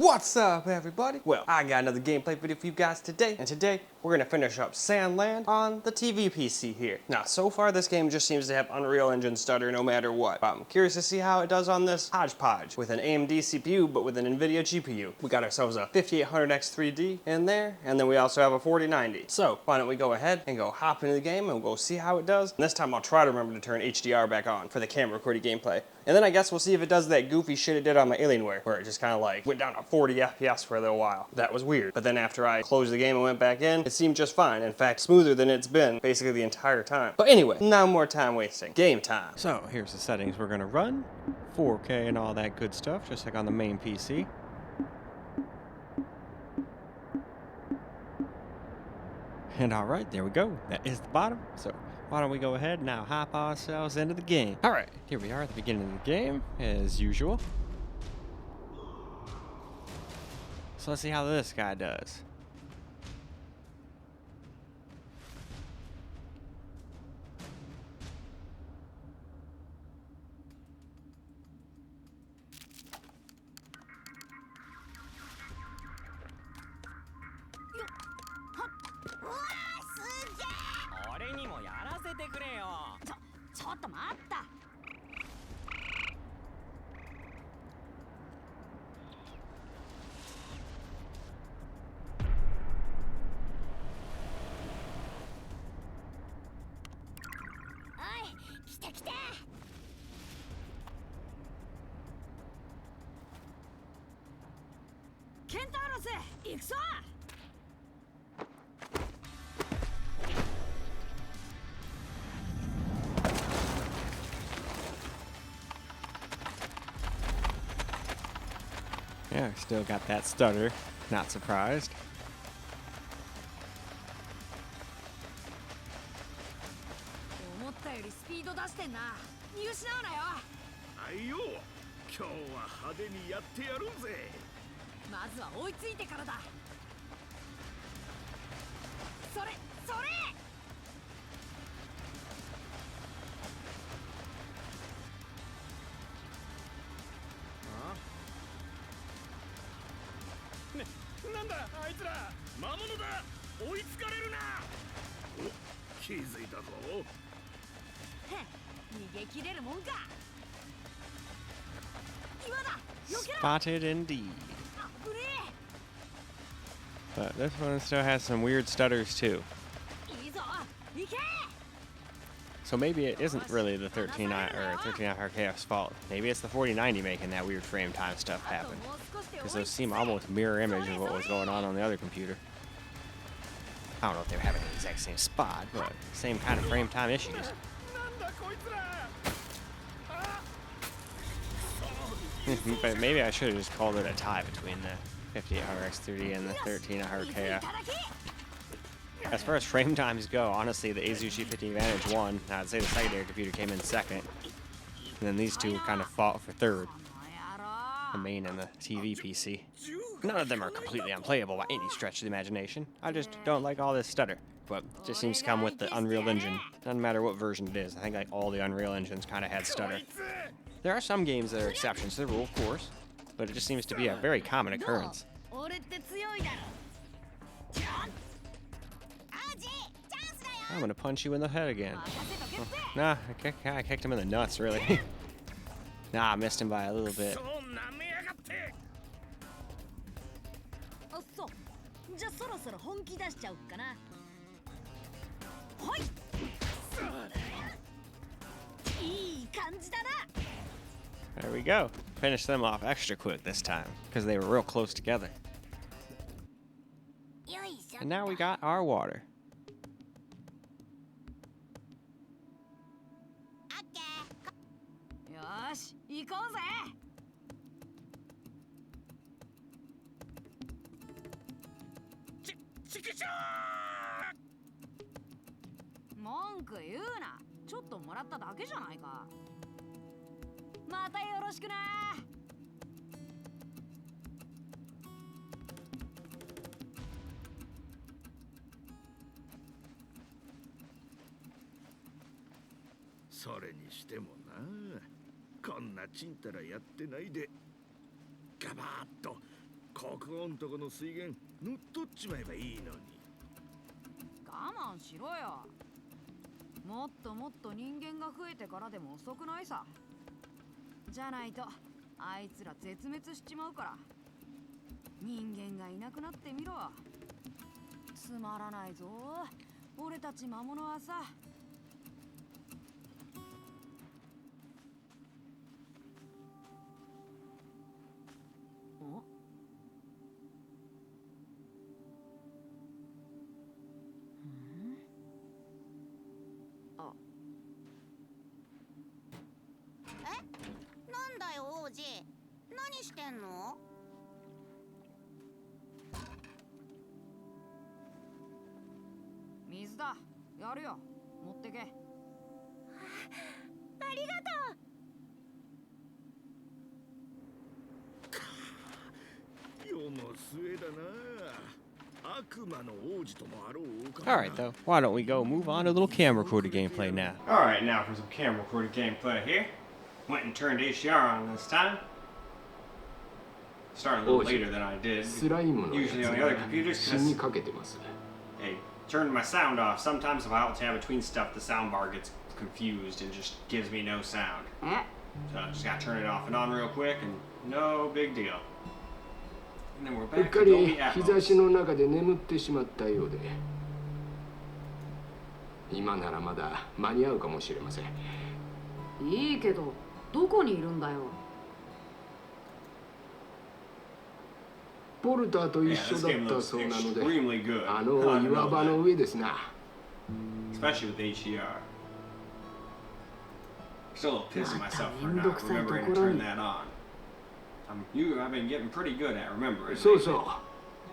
What's up, everybody? Well, I got another gameplay video for you guys today, and today we're gonna finish up Sandland on the TV PC here. Now, so far this game just seems to have Unreal Engine stutter no matter what. I'm curious to see how it does on this hodgepodge with an AMD CPU but with an NVIDIA GPU. We got ourselves a 5800X3D in there, and then we also have a 4090. So, why don't we go ahead and go hop into the game and we'll see how it does. And this time I'll try to remember to turn HDR back on for the camera recorded gameplay. And then I guess we'll see if it does that goofy shit it did on my Alienware, where it just kind of like went down to 40 FPS for a little while. That was weird. But then after I closed the game and went back in, it seemed just fine. In fact, smoother than it's been basically the entire time. But anyway, no more time wasting. Game time. So here's the settings we're gonna run. 4K and all that good stuff, just like on the main PC. And all right, there we go. That is the bottom. So why don't we go ahead and now hop ourselves into the game. All right, here we are at the beginning of the game, as usual. So let's see how this guy does. Yeah, still got that stutter. Not surprised. Spotted indeed. But this one still has some weird stutters too. So maybe it isn't really the 1300K's fault. Maybe it's the 4090 making that weird frame time stuff happen. Because those seem almost mirror image of what was going on the other computer. I don't know if they were having the exact same spot, but same kind of frame time issues. But maybe I should have just called it a tie between the 5800X3D and the 1300K. As far as frame times go, honestly, the Asus G50 Advantage won. I'd say the secondary computer came in second. And then these two kind of fought for third. The main and the TV PC. None of them are completely unplayable by any stretch of the imagination. I just don't like all this stutter. But it just seems to come with the Unreal Engine. Doesn't matter what version it is. I think like all the Unreal Engines kind of had stutter. There are some games that are exceptions to the rule, of course, but it just seems to be a very common occurrence. I'm gonna punch you in the head again. Oh, nah, I kicked him in the nuts, really. Nah, I missed him by a little bit. There we go. Finish them off extra quick this time, because they were real close together. And now we got our water.それにしてもな、こんなちんたらやってないでガバーッと国王とこの水源塗っとっちまえばいいのに。我慢しろよ。もっともっと人間が増えてからでも遅くないさ。じゃないとあいつら絶滅しちまうから。人間がいなくなってみろ。つまらないぞ俺たち魔物はさ。なんだよ王子、何してんの？水だ、やるよ、持ってけ。ありがとう。世の末だな。悪魔の王子ともあろうか。Alright though, why don't we go move on to a little camera recorder gameplay now. Alright, now for some camera recorder gameplay here. Went and turned HDR on this time. Started a little later than I did. Usually on the other computers, because hey, turned my sound off. Sometimes if I alt tab between stuff, the sound bar gets confused and just gives me no sound. So I just gotta turn it off and on real quick, and no big deal. And then we're back to Dolby Atmos. 日差しの中で眠ってしまったようで、今ならまだ間に合うかもしれません。いいけど、どこにいるんだよ。ポルターと一緒だったそうなので、あの岩場の上ですな。Especially with HDR. Still a little pissed at myself for not remembering to turn that on. I've been getting pretty good at remembering. そうそ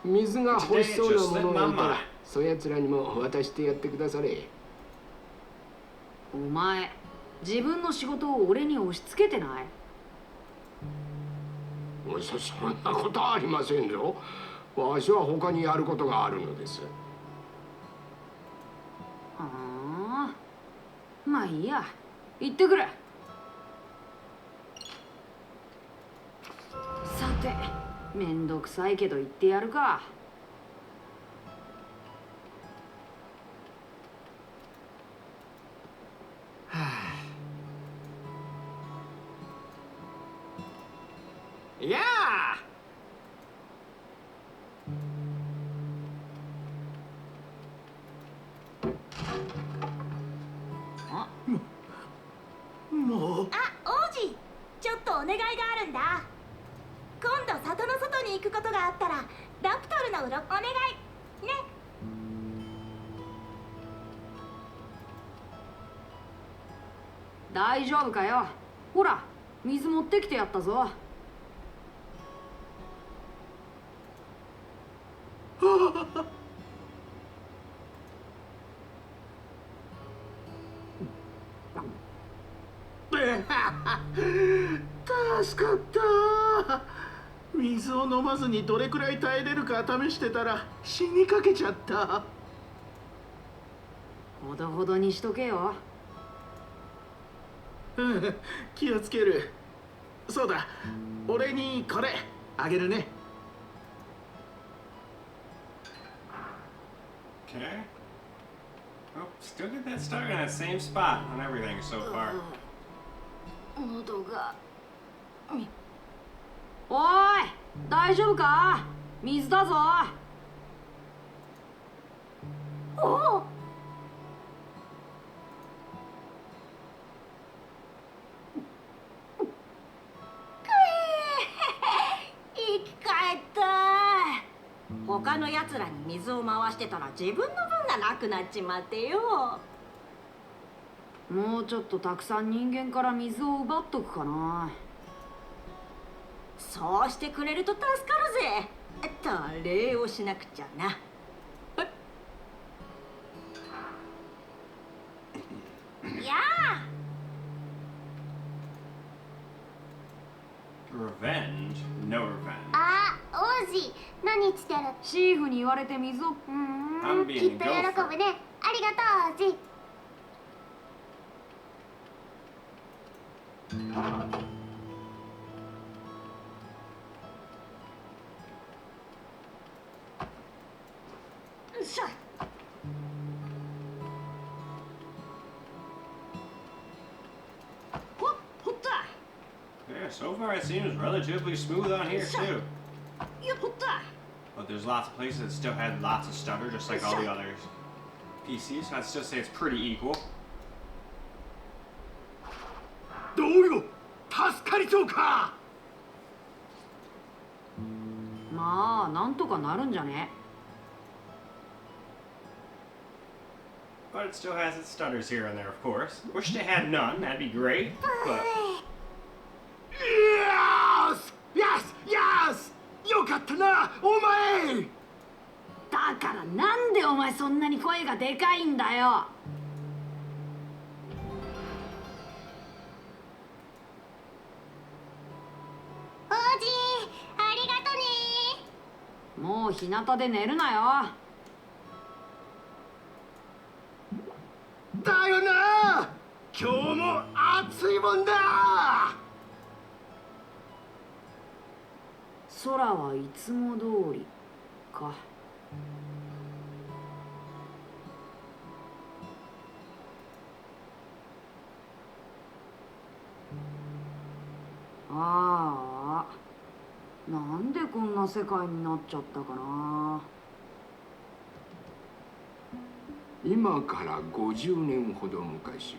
う。水が欲しそうなものがいたら、そやつらにも渡してやってくだされ。お前、自分の仕事を俺に押し付けてない？そんなことはありませんぞ。わしは他にやることがあるのです。はあ、まあいいや、行ってくれ。さて、めんどくさいけど行ってやるか。いやあ、王子、ちょっとお願いがあるんだ。今度里の外に行くことがあったらラプトルのうろお願いね。大丈夫かよ。ほら、水持ってきてやったぞ。助かった。水を飲まずにどれくらい耐えれるか試してたら死にかけちゃった。ほどほどにしとけよ。気をつける。そうだ、俺にこれあげるね。Okay. Oh, still get that stuck in that same spot on everything so far. 喉が。おい、大丈夫か？水だぞ。おお。生き返った。他のやつらに水を回してたら自分の分がなくなっちまってよ。もうちょっとたくさん人間から水を奪っとくかな。そうしてくれると助かるぜ。礼をしなくちゃな。やあ。Revenge? No revenge. あ、王子、何してる？シーフに言われて水を。きっと喜ぶね。ありがとう、王子。っしゃ。ほっった。 Yeah, so far it seems relatively smooth on here too. よっほった。 But there's lots of places that still had lots of stutter, just like all the other PCs. So I'd still say it's pretty equal. どうよ、助かりそうか。まあなんとかなるんじゃね。 But it still has its stutters here and there, of course. Wish they had none, that'd be great. But Yes! Yes! Yes! よかったな、お前。だからなんでお前そんなに声がでかいんだよ。王子、ありがとね。もう日向で寝るなよ。だよな。今日も暑いもんだ。空はいつも通りか。ああ、なんでこんな世界になっちゃったかな。今から50年ほど昔。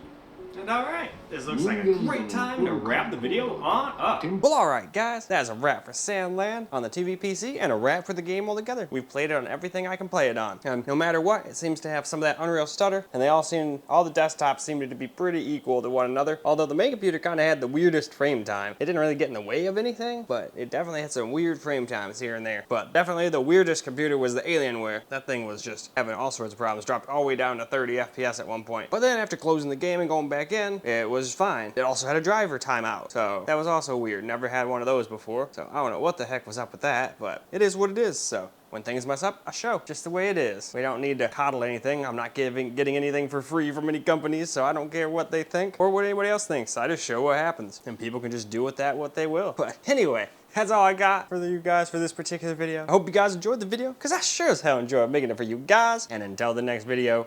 And alright, this looks like a great time to wrap the video on up. Well, alright, guys, that's a wrap for Sandland on the TV PC and a wrap for the game altogether. We've played it on everything I can play it on. And no matter what, it seems to have some of that Unreal stutter, and all the desktops seemed to be pretty equal to one another. Although the main computer kind of had the weirdest frame time. It didn't really get in the way of anything, but it definitely had some weird frame times here and there. But definitely the weirdest computer was the Alienware. That thing was just having all sorts of problems, dropped all the way down to 30 FPS at one point. But then after closing the game and going back in, it was fine. It also had a driver timeout, so that was also weird. Never had one of those before, so I don't know what the heck was up with that, but it is what it is. So when things mess up, I show just the way it is. We don't need to coddle anything. I'm not getting anything for free from any companies, so I don't care what they think or what anybody else thinks. I just show what happens, and people can just do with that what they will. But anyway, that's all I got for you guys for this particular video. I hope you guys enjoyed the video, because I sure as hell enjoyed making it for you guys. And until the next video,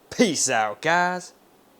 peace out, guys.